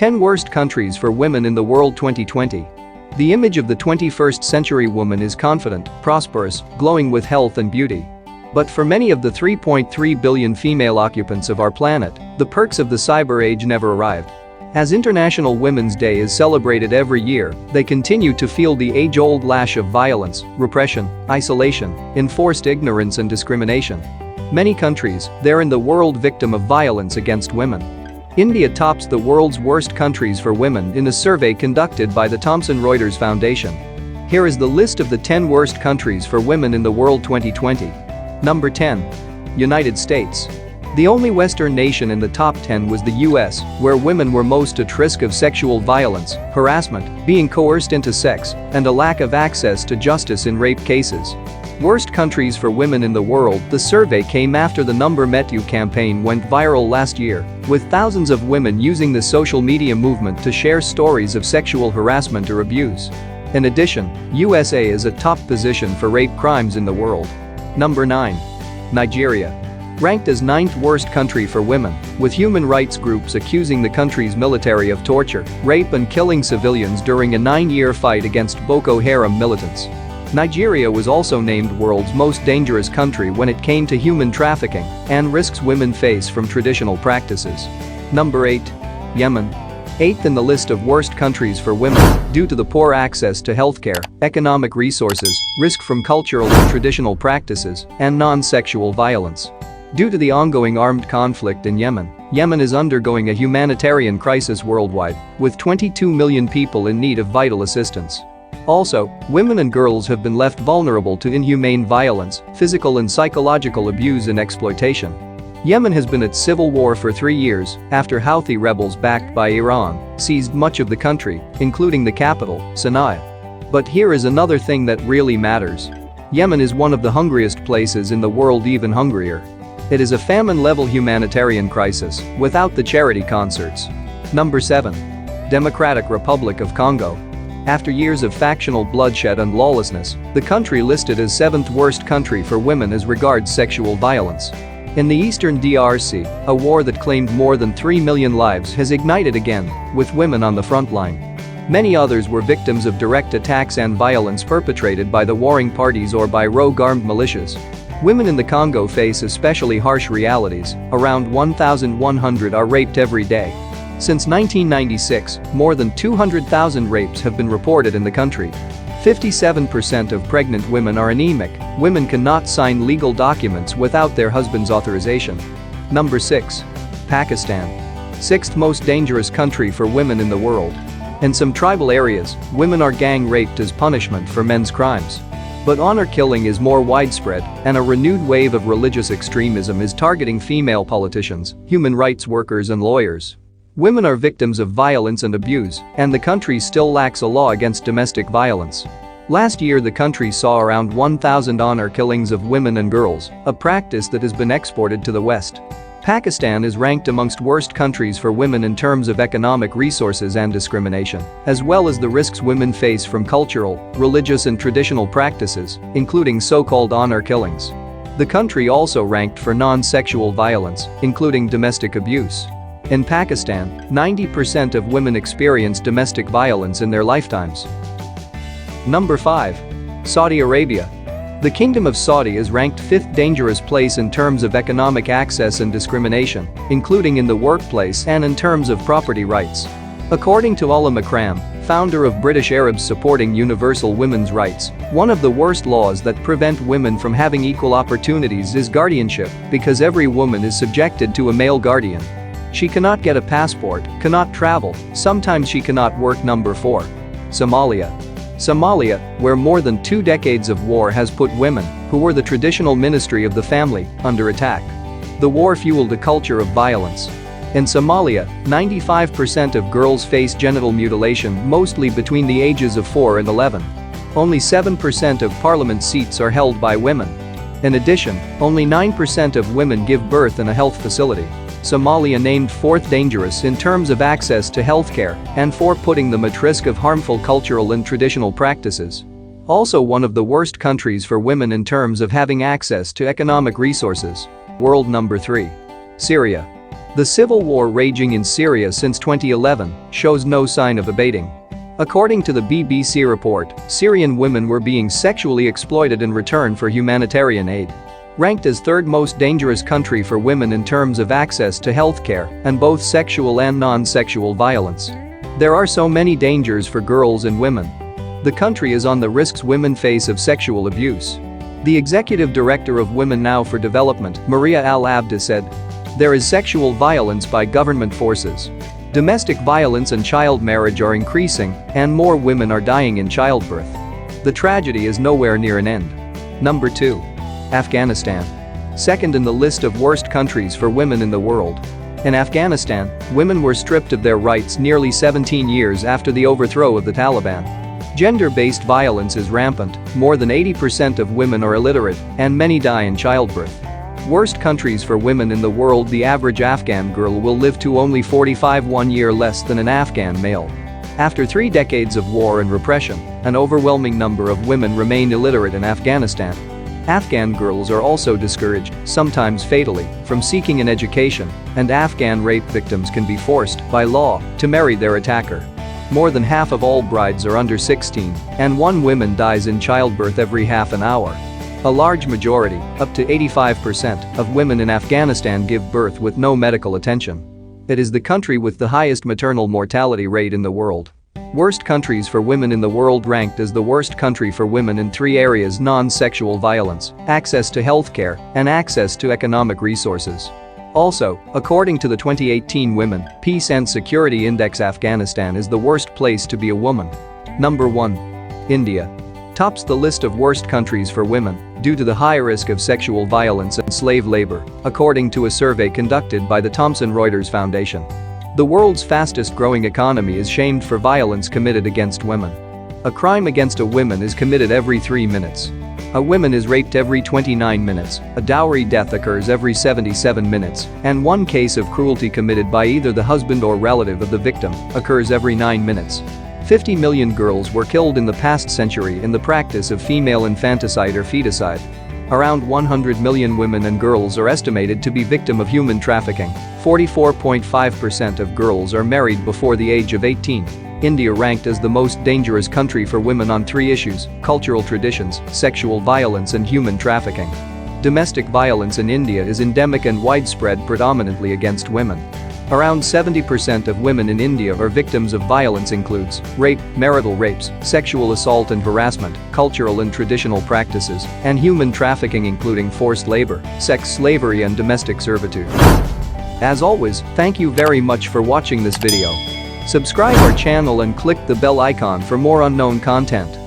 10 Worst Countries for Women in the World 2020. The image of the 21st century woman is confident, prosperous, glowing with health and beauty. But for many of the 3.3 billion female occupants of our planet, the perks of the cyber age never arrived. As International Women's Day is celebrated every year, they continue to feel the age-old lash of violence, repression, isolation, enforced ignorance and discrimination. Many countries, they're in the world victim of violence against women. India tops the world's worst countries for women in a survey conducted by the Thomson Reuters Foundation. Here is the list of the 10 worst countries for women in the world 2020. Number 10. United States. The only Western nation in the top 10 was the US, where women were most at risk of sexual violence, harassment, being coerced into sex, and a lack of access to justice in rape cases. Worst countries for women in the world. The survey came after the Number Met You campaign went viral last year, with thousands of women using the social media movement to share stories of sexual harassment or abuse. In addition, USA is a top position for rape crimes in the world. Number 9. Nigeria. Ranked as 9th worst country for women, with human rights groups accusing the country's military of torture, rape and killing civilians during a 9-year fight against Boko Haram militants. Nigeria was also named world's most dangerous country when it came to human trafficking and risks women face from traditional practices. Number 8. Yemen. 8th in the list of worst countries for women due to the poor access to healthcare, economic resources, risk from cultural and traditional practices, and non-sexual violence. Due to the ongoing armed conflict in Yemen, Yemen is undergoing a humanitarian crisis worldwide, with 22 million people in need of vital assistance. Also, women and girls have been left vulnerable to inhumane violence, physical and psychological abuse and exploitation. Yemen has been at civil war for 3 years after Houthi rebels backed by Iran seized much of the country, including the capital, Sana'a. But here is another thing that really matters. Yemen is one of the hungriest places in the world, even hungrier. It is a famine-level humanitarian crisis without the charity concerts. Number 7. Democratic Republic of Congo. After years of factional bloodshed and lawlessness, the country listed as 7th worst country for women as regards sexual violence. In the eastern DRC, a war that claimed more than 3 million lives has ignited again, with women on the front line. Many others were victims of direct attacks and violence perpetrated by the warring parties or by rogue armed militias. Women in the Congo face especially harsh realities. Around 1,100 are raped every day. Since 1996, more than 200,000 rapes have been reported in the country. 57% of pregnant women are anemic. Women cannot sign legal documents without their husband's authorization. Number 6. Pakistan. 6th most dangerous country for women in the world. In some tribal areas, women are gang raped as punishment for men's crimes. But honor killing is more widespread, and a renewed wave of religious extremism is targeting female politicians, human rights workers and lawyers. Women are victims of violence and abuse, and the country still lacks a law against domestic violence. Last year the country saw around 1,000 honor killings of women and girls, a practice that has been exported to the West. Pakistan is ranked amongst worst countries for women in terms of economic resources and discrimination, as well as the risks women face from cultural, religious and traditional practices, including so-called honor killings. The country also ranked for non-sexual violence, including domestic abuse. In Pakistan, 90% of women experience domestic violence in their lifetimes. Number 5. Saudi Arabia. The Kingdom of Saudi is ranked 5th dangerous place in terms of economic access and discrimination, including in the workplace and in terms of property rights. According to Ullah Makram, founder of British Arabs Supporting Universal Women's Rights, one of the worst laws that prevent women from having equal opportunities is guardianship, because every woman is subjected to a male guardian. She cannot get a passport, cannot travel, sometimes she cannot work. Number 4. Somalia. Somalia, where more than 2 decades of war has put women, who were the traditional ministry of the family, under attack. The war fueled a culture of violence. In Somalia, 95% of girls face genital mutilation, mostly between the ages of 4 and 11. Only 7% of parliament seats are held by women. In addition, only 9% of women give birth in a health facility. Somalia named 4th dangerous in terms of access to healthcare and for putting them at risk of harmful cultural and traditional practices. Also one of the worst countries for women in terms of having access to economic resources. World number 3. Syria. The civil war raging in Syria since 2011 shows no sign of abating. According to the BBC report, Syrian women were being sexually exploited in return for humanitarian aid. Ranked as third most dangerous country for women in terms of access to healthcare and both sexual and non-sexual violence. There are so many dangers for girls and women. The country is on the risks women face of sexual abuse. The executive director of Women Now for Development, Maria Al-Abda, said, "There is sexual violence by government forces. Domestic violence and child marriage are increasing, and more women are dying in childbirth. The tragedy is nowhere near an end." Number 2. Afghanistan. Second in the list of worst countries for women in the world. In Afghanistan, women were stripped of their rights nearly 17 years after the overthrow of the Taliban. Gender-based violence is rampant, more than 80% of women are illiterate, and many die in childbirth. Worst countries for women in the world. The average Afghan girl will live to only 45, 1 year less than an Afghan male. After 3 decades of war and repression, an overwhelming number of women remain illiterate in Afghanistan. Afghan girls are also discouraged, sometimes fatally, from seeking an education, and Afghan rape victims can be forced, by law, to marry their attacker. More than half of all brides are under 16, and 1 woman dies in childbirth every half an hour. A large majority, up to 85%, of women in Afghanistan give birth with no medical attention. It is the country with the highest maternal mortality rate in the world. Worst countries for women in the world. Ranked as the worst country for women in 3 areas: non-sexual violence, access to healthcare, and access to economic resources. Also, according to the 2018 Women, Peace and Security Index, Afghanistan is the worst place to be a woman. Number 1. India. Tops the list of worst countries for women due to the high risk of sexual violence and slave labor, according to a survey conducted by the Thomson Reuters Foundation. The world's fastest growing economy is shamed for violence committed against women. A crime against a woman is committed every 3 minutes. A woman is raped every 29 minutes, a dowry death occurs every 77 minutes, and 1 case of cruelty committed by either the husband or relative of the victim occurs every 9 minutes. 50 million girls were killed in the past century in the practice of female infanticide or feticide. Around 100 million women and girls are estimated to be victim of human trafficking. 44.5% of girls are married before the age of 18. India ranked as the most dangerous country for women on 3 issues: cultural traditions, sexual violence, and human trafficking. Domestic violence in India is endemic and widespread, predominantly against women. Around 70% of women in India are victims of violence, includes rape, marital rapes, sexual assault and harassment, cultural and traditional practices, and human trafficking including forced labor, sex slavery and domestic servitude. As always, thank you very much for watching this video. Subscribe our channel and click the bell icon for more unknown content.